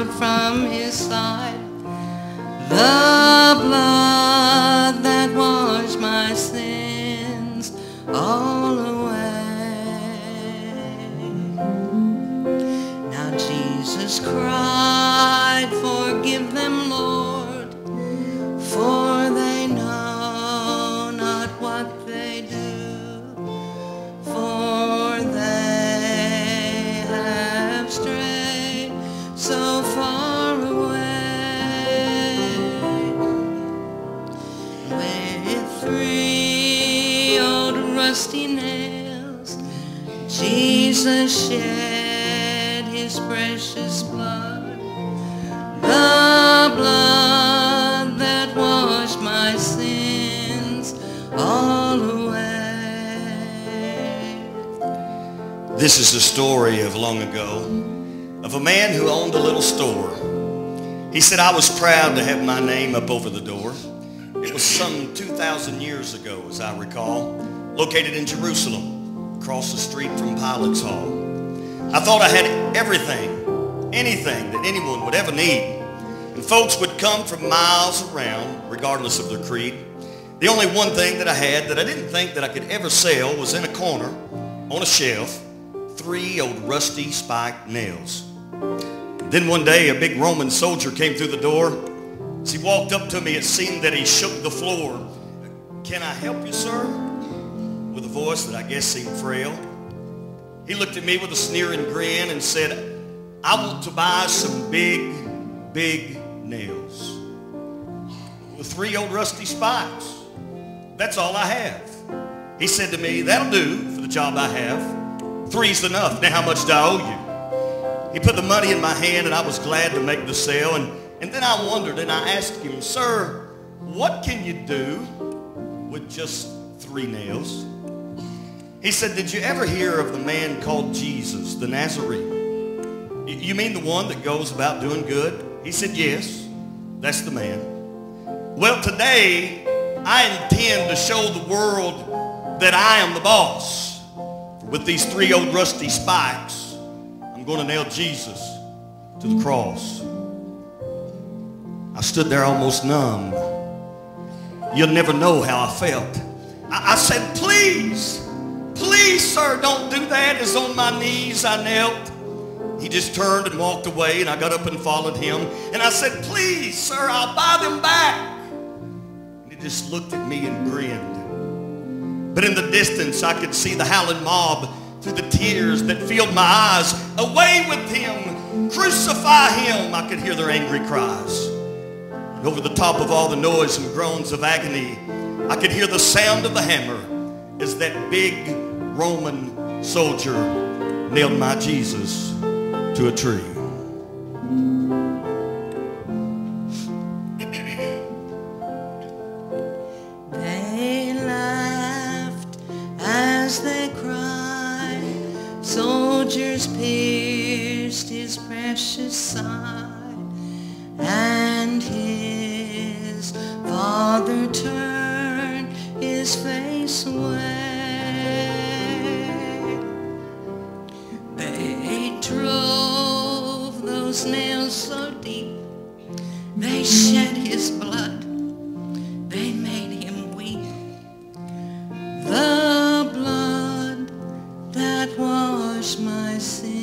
poured from his side. The blood that washed my sins all away. Now Jesus cried, forgive them, Lord, for they know not what they do. For they have strayed so far away. With 3 old rusty nails, Jesus shed his precious blood. The blood that washed my sins all away. This is the story of long ago, of a man who owned a little store. He said, I was proud to have my name up over the door. It was some 2,000 years ago, as I recall, located in Jerusalem, across the street from Pilate's Hall. I thought I had everything, anything that anyone would ever need. And folks would come from miles around, regardless of their creed. The only one thing that I had that I didn't think that I could ever sell was in a corner, on a shelf, 3 old rusty spiked nails. Then one day a big Roman soldier came through the door. As he walked up to me, it seemed that he shook the floor. Can I help you, sir? With a voice that I guess seemed frail. He looked at me with a sneering grin and said, I want to buy some big nails with 3 old rusty spikes. That's all I have. He said to me, that'll do for the job I have. 3's enough. Now how much do I owe you? He put the money in my hand and I was glad to make the sale. And then I wondered and I asked him, sir, what can you do with just 3 nails? He said, did you ever hear of the man called Jesus, the Nazarene? You mean the one that goes about doing good? He said, yes, that's the man. Well, today I intend to show the world that I am the boss. With these 3 old rusty spikes, I'm going to nail Jesus to the cross. I stood there almost numb. You'll never know how I felt. I said, please, sir, don't do that. As on my knees I knelt. He just turned and walked away, and I got up and followed him. And I said, please, sir, I'll buy them back. And he just looked at me and grinned. But in the distance, I could see the howling mob through the tears that filled my eyes. Away with him! Crucify him! I could hear their angry cries. And over the top of all the noise and groans of agony, I could hear the sound of the hammer as that big Roman soldier nailed my Jesus to a tree. They laughed as they cried. Soldiers pierced his precious side, and his father turned his face away. They drove those nails so deep, they shed his blood, they made him weep. The blood that washed my sins